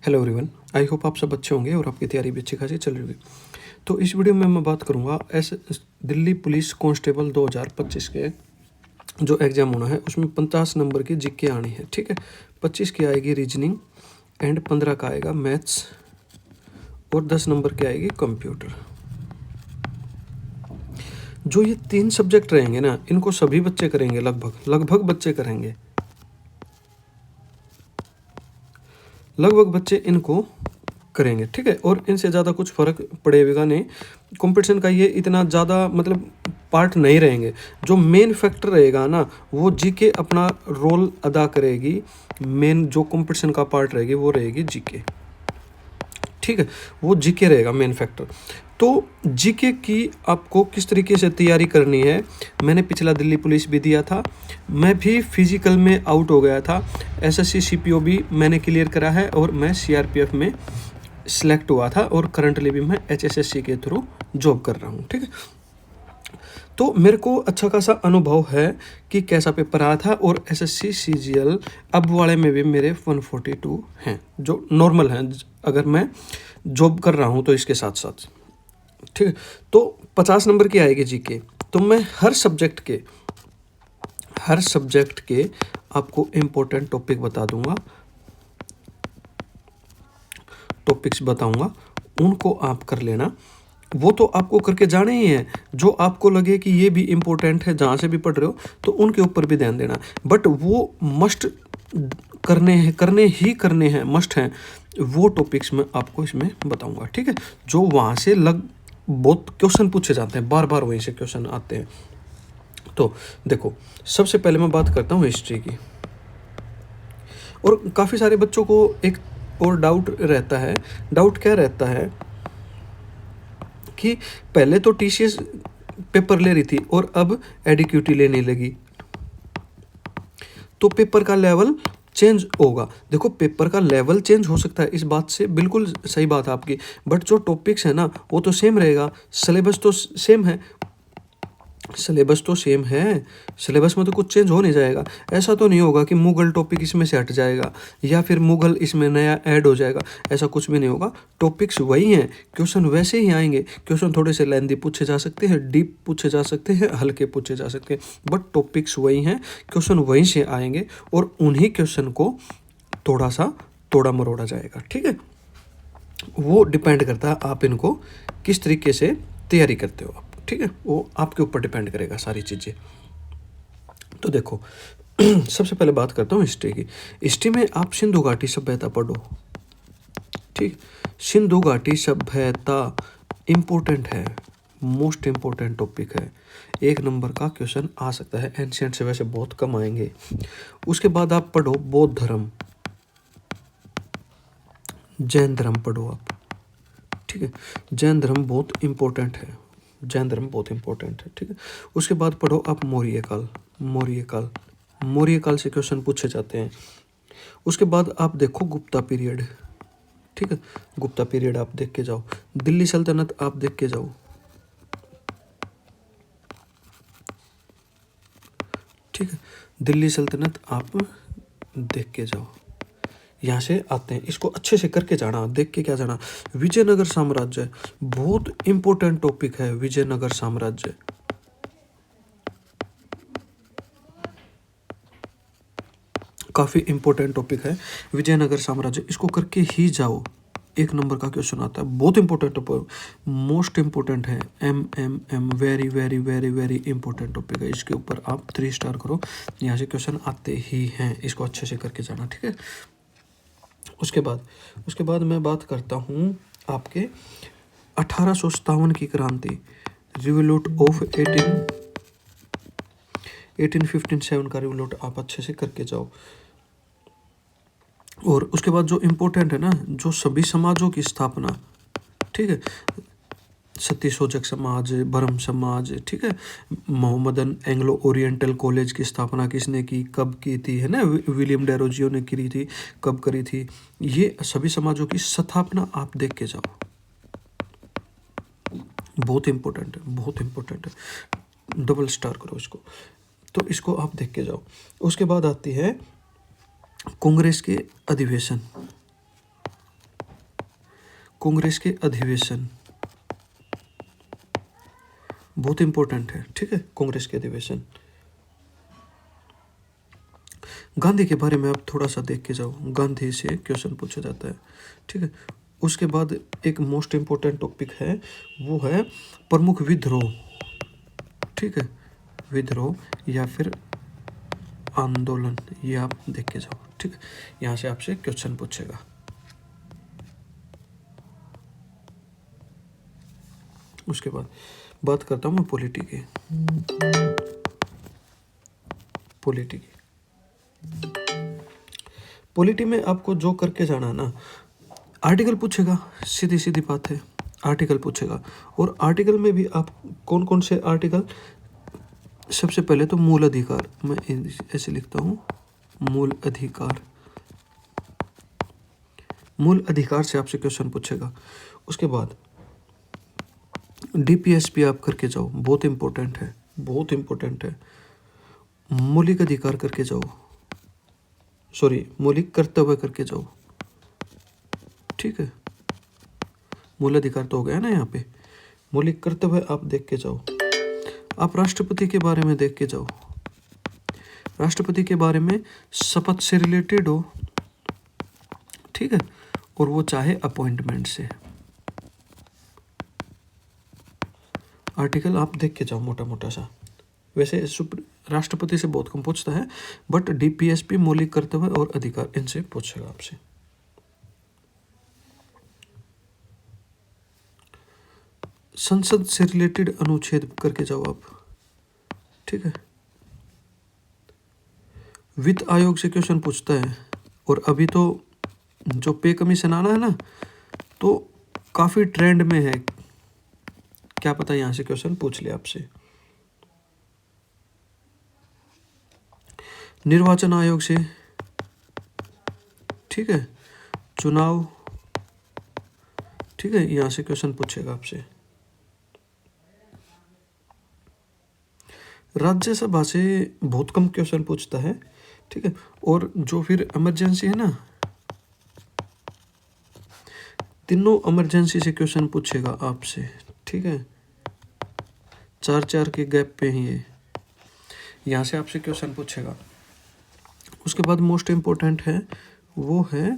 Hello everyone, I hope आप सब अच्छे होंगे और आपकी तैयारी भी अच्छी खासी चल रही होगी। तो इस वीडियो में मैं बात करूंगा दिल्ली पुलिस कांस्टेबल 2025 के जो एग्ज़ाम होना है उसमें 50 नंबर की जीके आनी है। ठीक है, 25 की आएगी रीजनिंग एंड 15 का आएगा मैथ्स और 10 नंबर की आएगी कंप्यूटर। जो ये 3 सब्जेक्ट रहेंगे ना, इनको सभी बच्चे करेंगे, लगभग बच्चे करेंगे, लगभग बच्चे इनको करेंगे। ठीक है, और इनसे ज़्यादा कुछ फ़र्क पड़ेगा नहीं। कंपटीशन का ये इतना ज़्यादा मतलब पार्ट नहीं रहेंगे। जो मेन फैक्टर रहेगा ना, वो जीके अपना रोल अदा करेगी। मेन जो कंपटीशन का पार्ट रहेगी वो रहेगी जीके। ठीक है, वो जीके रहेगा मेन फैक्टर। तो जीके की आपको किस तरीके से तैयारी करनी है, मैंने पिछला दिल्ली पुलिस भी दिया था, मैं भी फिजिकल में आउट हो गया था, एसएससी सीपीओ भी मैंने क्लियर करा है और मैं सीआरपीएफ में सिलेक्ट हुआ था और करंटली भी मैं एचएसएससी के थ्रू जॉब कर रहा हूँ। ठीक है, तो मेरे को अच्छा खासा अनुभव है कि कैसा पेपर आया था। और एसएससी सीजीएल अब वाले में भी मेरे 142 हैं जो नॉर्मल हैं, अगर मैं जॉब कर रहा हूँ तो इसके साथ साथ। ठीक है, तो 50 नंबर की आएगी जीके। तो मैं हर सब्जेक्ट के आपको इम्पोर्टेंट टॉपिक बता दूंगा, टॉपिक्स बताऊंगा, उनको आप कर लेना। वो तो आपको करके जाने ही है। जो आपको लगे कि ये भी इम्पोर्टेंट है, जहाँ से भी पढ़ रहे हो तो उनके ऊपर भी ध्यान देना, बट वो मस्ट करने हैं, मस्ट हैं। वो टॉपिक्स मैं आपको इसमें बताऊंगा। ठीक है, जो वहाँ से बहुत क्वेश्चन पूछे जाते हैं, बार बार वहीं से क्वेश्चन आते हैं। तो देखो, सबसे पहले मैं बात करता हूँ हिस्ट्री की। और काफ़ी सारे बच्चों को एक और डाउट रहता है। डाउट क्या रहता है कि पहले तो टीसीएस पेपर ले रही थी और अब एडीक्यूटी लेने लगी, तो पेपर का लेवल चेंज होगा। देखो, पेपर का लेवल चेंज हो सकता है, इस बात से बिल्कुल सही बात है आपकी, बट जो टॉपिक्स है ना वो तो सेम रहेगा। सिलेबस तो सेम है, सिलेबस में तो कुछ चेंज हो नहीं जाएगा। ऐसा तो नहीं होगा कि मुगल टॉपिक इसमें से हट जाएगा या फिर मुगल इसमें नया ऐड हो जाएगा, ऐसा कुछ भी नहीं होगा। टॉपिक्स वही हैं, क्वेश्चन वैसे ही आएंगे। क्वेश्चन थोड़े से लेंथी पूछे जा सकते हैं, डीप पूछे जा सकते हैं, हल्के पूछे जा सकते हैं, बट टॉपिक्स वही हैं, क्वेश्चन वहीं से आएंगे और उन्हीं क्वेश्चन को थोड़ा सा तोड़ा मरोड़ा जाएगा। ठीक है, वो डिपेंड करता है आप इनको किस तरीके से तैयारी करते हो आप। ठीक है, वो आपके ऊपर डिपेंड करेगा सारी चीज़ें। तो देखो, सबसे पहले बात करता हूँ हिस्ट्री की। हिस्ट्री में आप सिंधु घाटी सभ्यता पढ़ो। ठीक, सिंधु घाटी सभ्यता इम्पोर्टेंट है, मोस्ट इम्पोर्टेंट टॉपिक है, 1 नंबर का क्वेश्चन आ सकता है। एंशिएंट से वैसे बहुत कम आएंगे। उसके बाद आप पढ़ो बौद्ध धर्म, जैन धर्म पढ़ो आप। ठीक है, जैन धर्म बहुत इम्पोर्टेंट है, जैन धर्म बहुत इंपॉर्टेंट है। ठीक है, उसके बाद पढ़ो आप मौर्य काल से क्वेश्चन पूछे जाते हैं। उसके बाद आप देखो गुप्ता पीरियड। ठीक है, गुप्ता पीरियड आप देख के जाओ। दिल्ली सल्तनत आप देख के जाओ। ठीक है, दिल्ली सल्तनत आप देख के जाओ। यहाँ से आते हैं, इसको अच्छे से करके जाना, देख के क्या जाना। विजयनगर साम्राज्य बहुत इंपॉर्टेंट टॉपिक है। विजयनगर साम्राज्य काफ़ी इंपॉर्टेंट टॉपिक है। विजयनगर साम्राज्य, इसको करके ही जाओ, 1 नंबर का क्वेश्चन आता है। बहुत इंपॉर्टेंट टॉपिक, मोस्ट इंपॉर्टेंट है। Am very very very very important topic है। इसके ऊपर आप 3 स्टार करो, यहाँ से क्वेश्चन आते ही हैं, इसको अच्छे से करके जाना। ठीक है, उसके बाद मैं बात करता हूँ आपके 1857 की क्रांति, रिवोल्यूट ऑफ 1857 का रिवोल्यूट आप अच्छे से करके जाओ। और उसके बाद जो इम्पोर्टेंट है ना, जो सभी समाजों की स्थापना, ठीक है, सत्यशोधक समाज, ब्रह्म समाज, ठीक है, मोहम्मदन एंग्लो ओरिएंटल कॉलेज की स्थापना किसने की, कब की थी, है ना, विलियम डेरोजियो ने करी थी, कब करी थी, ये सभी समाजों की स्थापना आप देख के जाओ। बहुत इंपॉर्टेंट है, बहुत इंपॉर्टेंट है, डबल स्टार करो इसको। तो इसको आप देख के जाओ। उसके बाद आती है कांग्रेस के अधिवेशन। कांग्रेस के अधिवेशन, बहुत इंपॉर्टेंट है, ठीक है, कांग्रेस के अधिवेशन। गांधी के बारे में आप थोड़ा सा देख के जाओ, गांधी से क्वेश्चन पूछा जाता है, ठीक है। उसके बाद एक मोस्ट इम्पोर्टेंट टॉपिक है, वो है प्रमुख विद्रोह, ठीक है, विद्रोह या फिर आंदोलन, ये आप देख के जाओ, ठीक है। यहाँ से आपसे क्वेश्चन पूछेगा। उसके बाद बात करता हूँ मैं पॉलिटी की। पॉलिटी में आपको जो करके जाना है ना, आर्टिकल पूछेगा, सीधी सीधी बात है, आर्टिकल पूछेगा। और आर्टिकल में भी आप कौन कौन से आर्टिकल, सबसे पहले तो मूल अधिकार, मैं ऐसे लिखता हूँ, मूल अधिकार, मूल अधिकार से आपसे क्वेश्चन पूछेगा। उसके बाद डीपीएसपी आप करके जाओ, बहुत इंपॉर्टेंट है, बहुत इंपॉर्टेंट है। मौलिक अधिकार करके जाओ, सॉरी मौलिक कर्तव्य करके जाओ, ठीक है। मूल अधिकार तो हो गया ना यहाँ पे, मौलिक कर्तव्य आप देख के जाओ। आप राष्ट्रपति के बारे में देख के जाओ, राष्ट्रपति के बारे में शपथ से रिलेटेड हो, ठीक है, और वो चाहे अपॉइंटमेंट से। आर्टिकल आप देख के जाओ मोटा मोटा सा। वैसे राष्ट्रपति से बहुत कम पूछता है, बट डीपीएसपी, मौलिक कर्तव्य और अधिकार, इनसे पूछेगा आपसे। संसद से रिलेटेड अनुच्छेद करके जाओ आप, ठीक है। वित्त आयोग से क्वेश्चन पूछता है, और अभी तो जो पे कमीशन आना है ना, तो काफी ट्रेंड में है, क्या पता यहाँ से क्वेश्चन पूछ ले आपसे। निर्वाचन आयोग से, ठीक है, चुनाव, ठीक है, यहाँ से क्वेश्चन पूछेगा आपसे। राज्यसभा से बहुत कम क्वेश्चन पूछता है, ठीक है। और जो फिर इमरजेंसी है ना, तीनों इमरजेंसी से क्वेश्चन पूछेगा आपसे, ठीक है, 4-4 के गैप पे ही है, यहाँ से आपसे क्वेश्चन पूछेगा। उसके बाद मोस्ट इम्पोर्टेंट है, वो है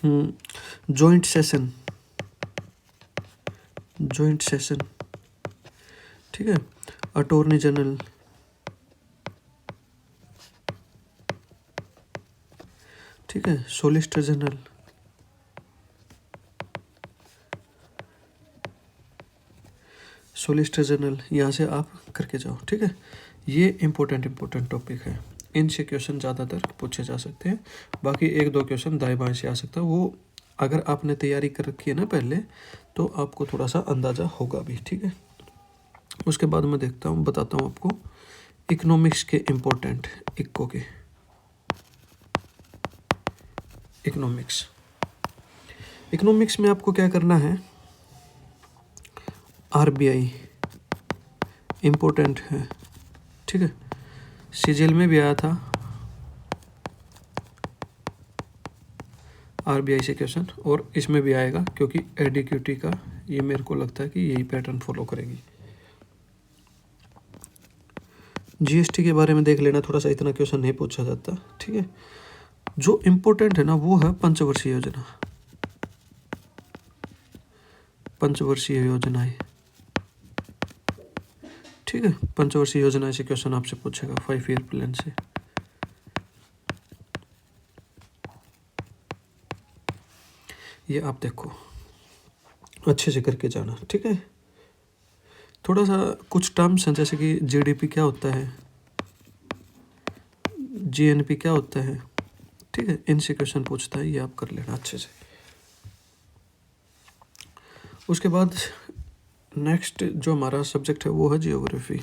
जॉइंट सेशन, जॉइंट सेशन, ठीक है, अटॉर्नी जनरल, ठीक है, सॉलिसिटर जनरल, सॉलिसिटर जनरल, यहाँ से आप करके जाओ, ठीक है। ये इम्पोर्टेंट टॉपिक है, इनसे क्वेश्चन ज़्यादातर पूछे जा सकते हैं। बाकी 1-2 क्वेश्चन दाएं बाएं से आ सकता है, वो अगर आपने तैयारी कर रखी है ना पहले, तो आपको थोड़ा सा अंदाज़ा होगा भी, ठीक है। उसके बाद मैं बताता हूँ आपको इकोनॉमिक्स के इम्पोर्टेंट, इक्को के, इकोनॉमिक्स में आपको क्या करना है, आरबीआई इम्पोर्टेंट है, ठीक है, सीजीएल में भी आया था आरबीआई से क्वेश्चन, और इसमें भी आएगा, क्योंकि एडीक्यूटी का ये मेरे को लगता है कि यही पैटर्न फॉलो करेगी। जीएसटी के बारे में देख लेना, थोड़ा सा इतना क्वेश्चन नहीं पूछा जाता, ठीक है। जो इम्पोर्टेंट है ना, वो है पंचवर्षीय योजना, पंचवर्षीय योजनाएं, ठीक है, पंचवर्षीय योजना से क्वेश्चन आपसे पूछेगा 5 ईयर प्लान से। ये आप देखो, अच्छे से करके जाना, ठीक है। थोड़ा सा कुछ टर्म्स हैं, जैसे कि जीडीपी क्या होता है, जीएनपी क्या होता है, ठीक है, इनसे क्वेश्चन पूछता है, ये आप कर लेना अच्छे से। उसके बाद नेक्स्ट जो हमारा सब्जेक्ट है वो है जियोग्राफी।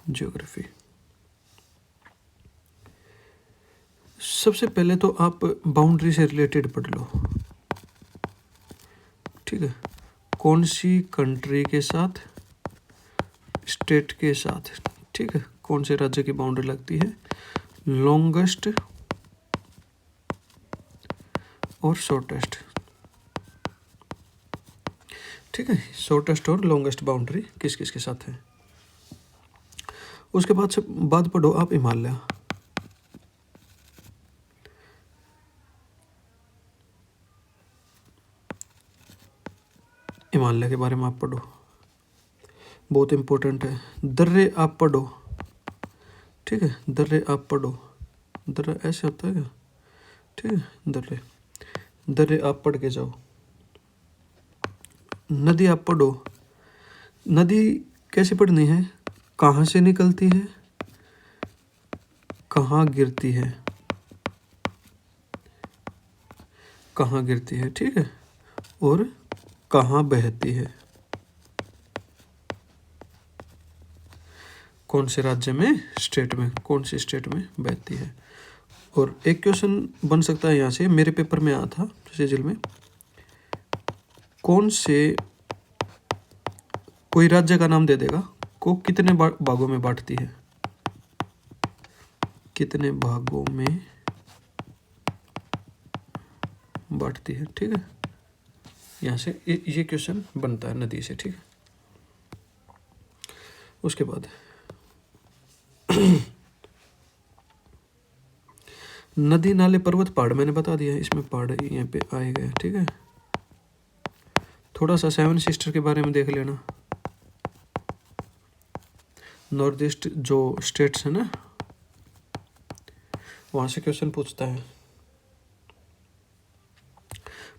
जियोग्राफी सबसे पहले तो आप बाउंड्री से रिलेटेड पढ़ लो, ठीक है, कौन सी कंट्री के साथ, स्टेट के साथ, ठीक है, कौन से राज्य की बाउंड्री लगती है? लॉन्गेस्ट और शॉर्टेस्ट। ठीक है, शॉर्टेस्ट और लॉन्गेस्ट बाउंड्री किस किस के साथ है। उसके बाद पढ़ो आप हिमालय। हिमालय के बारे में आप पढ़ो, बहुत इंपॉर्टेंट है। दर्रे आप पढ़ो, ठीक है, दर्रे आप पढ़ो। दर्रा ऐसे होता है क्या? ठीक है, दर्रे आप पढ़ के जाओ। नदी आप पढ़ो। नदी कैसे पढ़नी है? कहाँ से निकलती है, कहाँ गिरती है, कहाँ गिरती है, ठीक है, और कहाँ बहती है, कौन से राज्य में, स्टेट में, कौन सी स्टेट में बहती है। और एक क्वेश्चन बन सकता है यहाँ से, मेरे पेपर में आया था सिजिल में, कौन से, कोई राज्य का नाम दे देगा, को कितने भागों में बांटती है, कितने भागों में बांटती है। ठीक है, यहाँ से ये क्वेश्चन बनता है नदी से। ठीक है, उसके बाद नदी नाले पर्वत पहाड़ मैंने बता दिया है, इसमें पहाड़ यहाँ पे आएगा। ठीक है, थोड़ा सा सेवन सिस्टर के बारे में देख लेना। नॉर्थ ईस्ट जो स्टेट्स है ना, वहाँ से क्वेश्चन पूछता है।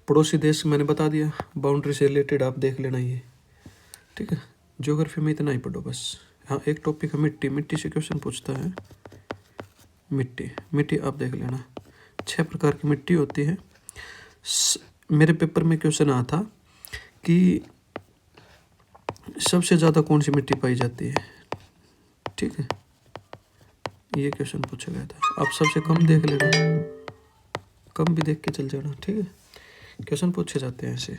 पड़ोसी देश मैंने बता दिया, बाउंड्री से रिलेटेड आप देख लेना ये। ठीक है, ज्योग्राफी में इतना ही पढ़ो बस। हाँ, एक टॉपिक है मिट्टी, मिट्टी से क्वेश्चन पूछता है। मिट्टी आप देख लेना, 6 प्रकार की मिट्टी होती है। मेरे पेपर में क्वेश्चन आया था कि सबसे ज़्यादा कौन सी मिट्टी पाई जाती है। ठीक है, ये क्वेश्चन पूछा गया था। आप सबसे कम देख लेना, कम भी देख के चल जाना। ठीक है, क्वेश्चन पूछे जाते हैं ऐसे।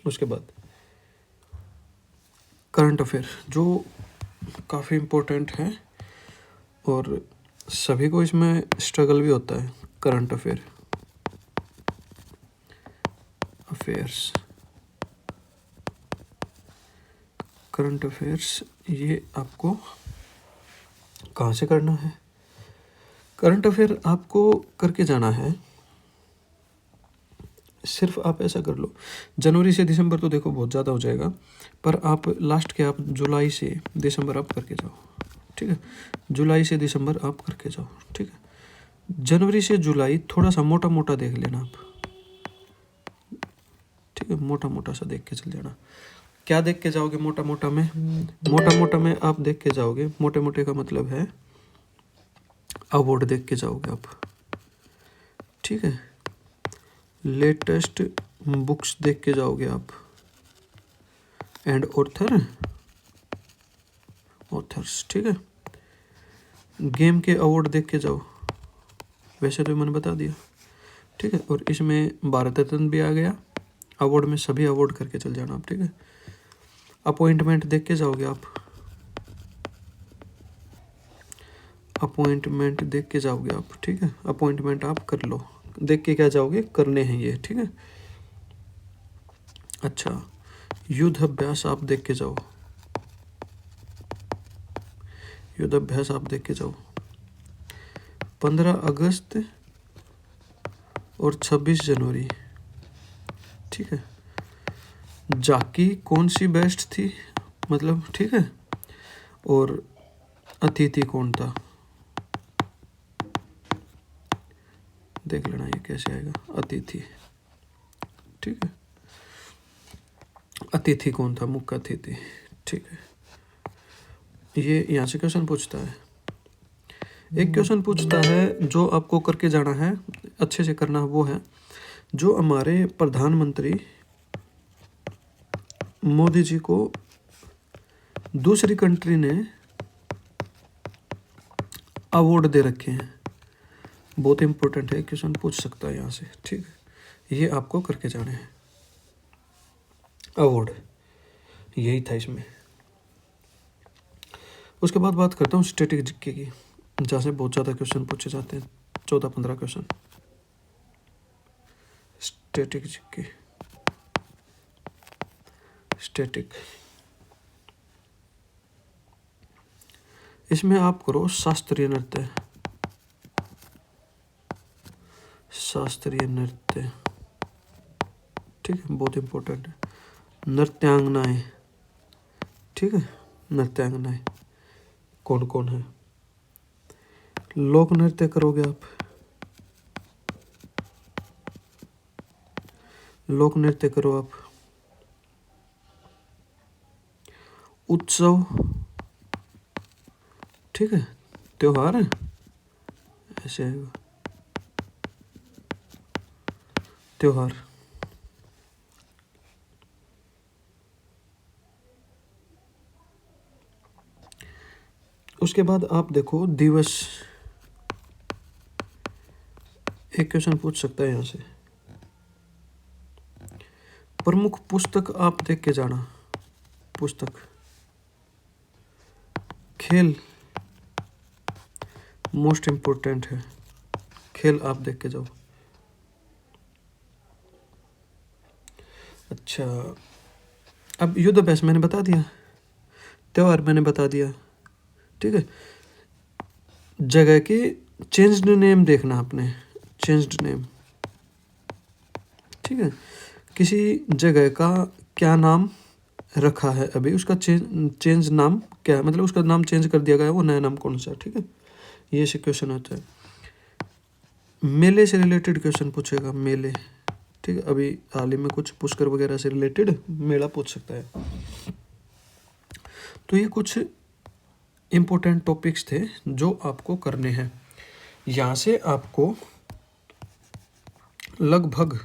उसके बाद करंट अफेयर जो काफ़ी इम्पोर्टेंट है और सभी को इसमें स्ट्रगल भी होता है। करंट करंट अफेयर्स ये आपको कहाँ से करना है? करंट अफेयर आपको करके जाना है। सिर्फ आप ऐसा कर लो, जनवरी से दिसंबर तो देखो बहुत ज़्यादा हो जाएगा, पर आप लास्ट के आप जुलाई से दिसंबर आप करके जाओ। ठीक है, जुलाई से दिसंबर आप करके जाओ। ठीक है, जनवरी से जुलाई थोड़ा सा मोटा मोटा देख लेना आप। ठीक है, मोटा मोटा सा देख के चल जाना। क्या देख के जाओगे मोटा मोटा में? मोटा मोटा में आप देख के जाओगे, मोटे मोटे का मतलब है अवार्ड देख के जाओगे आप। ठीक है, लेटेस्ट बुक्स देख के जाओगे आप, एंड ऑथर्स। ठीक है, गेम के अवार्ड देख के जाओ, वैसे तो मैंने बता दिया। ठीक है, और इसमें भारत रत्न भी आ गया अवार्ड में, सभी अवार्ड करके चल जाना आप। ठीक है, अपॉइंटमेंट देख के जाओगे आप, अपॉइंटमेंट देख के जाओगे आप। ठीक है, अपॉइंटमेंट आप कर लो, देख के क्या जाओगे, करने हैं ये। ठीक है, अच्छा, युद्ध अभ्यास आप देख के जाओ, युद्ध अभ्यास आप देख के जाओ। 15 अगस्त और 26 जनवरी। ठीक है, जाकी कौन सी बेस्ट थी, मतलब। ठीक है, और अतिथि कौन था, देख लेना ये कैसे आएगा, अतिथि। ठीक है, अतिथि कौन था, मुख्य अतिथि। ठीक है, ये यहाँ से क्वेश्चन पूछता है। एक क्वेश्चन पूछता है जो आपको करके जाना है, अच्छे से करना है, वो है जो हमारे प्रधानमंत्री मोदी जी को दूसरी कंट्री ने अवार्ड दे रखे हैं। बहुत इंपॉर्टेंट है, क्वेश्चन पूछ सकता है यहाँ से। ठीक है, ये आपको करके जाने हैं। अवार्ड यही था इसमें। उसके बाद बात करता हूँ स्टैटिक जीके की, जहाँ से बहुत ज़्यादा क्वेश्चन पूछे जाते हैं, 14-15 क्वेश्चन। स्टैटिक जीके, स्टैटिक, इसमें आप करो शास्त्रीय नृत्य, शास्त्रीय नृत्य, ठीक है, बहुत इम्पोर्टेंट है। नृत्यांगनाएं, ठीक है, नृत्यांगनाएं कौन कौन है। लोक नृत्य करोगे आप, लोक नृत्य करो आप। उत्सव, ठीक है, त्योहार है, ऐसे आएगा त्योहार। उसके बाद आप देखो दिवस, एक क्वेश्चन पूछ सकता है यहाँ से। प्रमुख पुस्तक आप देख के जाना, पुस्तक। खेल मोस्ट इम्पोर्टेंट है, खेल आप देख के जाओ। अच्छा, अब युद्ध अभ्यास मैंने बता दिया, त्योहार मैंने बता दिया, ठीक है। जगह के चेंज्ड नेम देखना आपने, चेंज्ड नेम, ठीक है। किसी जगह का क्या नाम रखा है अभी, उसका चेंज नाम क्या है, मतलब उसका नाम चेंज कर दिया गया है, वो नया नाम कौन सा, ठीक है। ये से क्वेश्चन आता है। मेले से रिलेटेड क्वेश्चन पूछेगा, मेले, ठीक है। अभी हाल ही में कुछ पुष्कर वगैरह से रिलेटेड मेला पूछ सकता है। तो ये कुछ इम्पोर्टेंट टॉपिक्स थे जो आपको करने हैं। यहाँ से आपको लगभग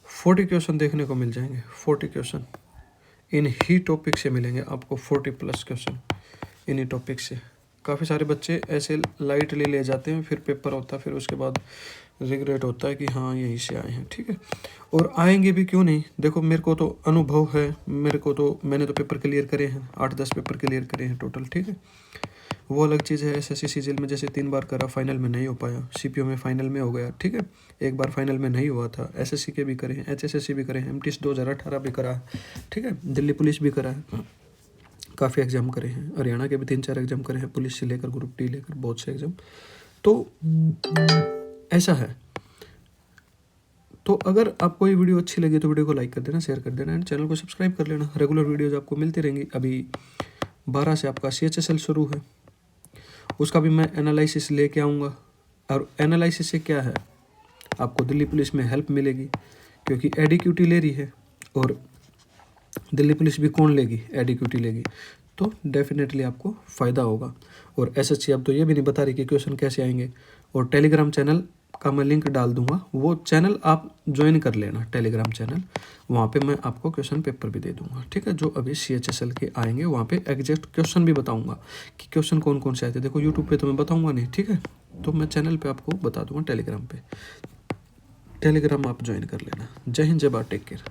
40 क्वेश्चन देखने को मिल जाएंगे, 40 क्वेश्चन इन ही टॉपिक से मिलेंगे आपको, 40+ क्वेश्चन इन्हीं टॉपिक से। काफ़ी सारे बच्चे ऐसे लाइटली ले जाते हैं, फिर पेपर होता है, फिर उसके बाद रिग्रेट होता है कि हाँ यहीं से आए हैं, ठीक है। और आएंगे भी क्यों नहीं, देखो मेरे को तो अनुभव है, मैंने तो पेपर क्लियर करे हैं, 8-10 पेपर क्लियर करे हैं टोटल, ठीक है। वो अलग चीज़ है। SSC सीजीएल में जैसे 3 बार करा, फाइनल में नहीं हो पाया, CPO में फाइनल में हो गया, ठीक है। एक बार फाइनल में नहीं हुआ था। SSC के भी करे हैं, HSSC भी करे हैं, MTIS 2018 भी करा है, ठीक है। दिल्ली पुलिस भी करा है, काफ़ी एग्जाम करे हैं। हरियाणा के भी 3-4 एग्जाम करे हैं, पुलिस से लेकर ग्रुप D लेकर बहुत से एग्जाम। तो ऐसा है। तो अगर आपको ये वीडियो अच्छी लगी तो वीडियो को लाइक कर देना, शेयर कर देना एंड चैनल को सब्सक्राइब कर लेना। रेगुलर वीडियोज़ आपको मिलती रहेंगी। अभी 12 से आपका CHSL शुरू है, उसका भी मैं एनालिसिस लेके आऊँगा। और एनालिसिस से क्या है, आपको दिल्ली पुलिस में हेल्प मिलेगी, क्योंकि एडीक्यूटी ले रही है और दिल्ली पुलिस भी कौन लेगी, एडीक्यूटी लेगी, तो डेफिनेटली आपको फ़ायदा होगा। और SSC अब तो ये भी नहीं बता रही कि क्वेश्चन कैसे आएंगे। और टेलीग्राम चैनल का मैं लिंक डाल दूंगा, वो चैनल आप ज्वाइन कर लेना, टेलीग्राम चैनल, वहाँ पे मैं आपको क्वेश्चन पेपर भी दे दूंगा, ठीक है। जो अभी CHSL के आएंगे वहाँ पे एग्जैक्ट क्वेश्चन भी बताऊंगा कि क्वेश्चन कौन कौन से आए थे। देखो यूट्यूब पे तो मैं बताऊंगा नहीं, ठीक है, तो मैं चैनल पे आपको बता दूंगा, टेलीग्राम पे। टेलीग्राम आप ज्वाइन कर लेना। जय हिंद, जय भारत, टेक केयर।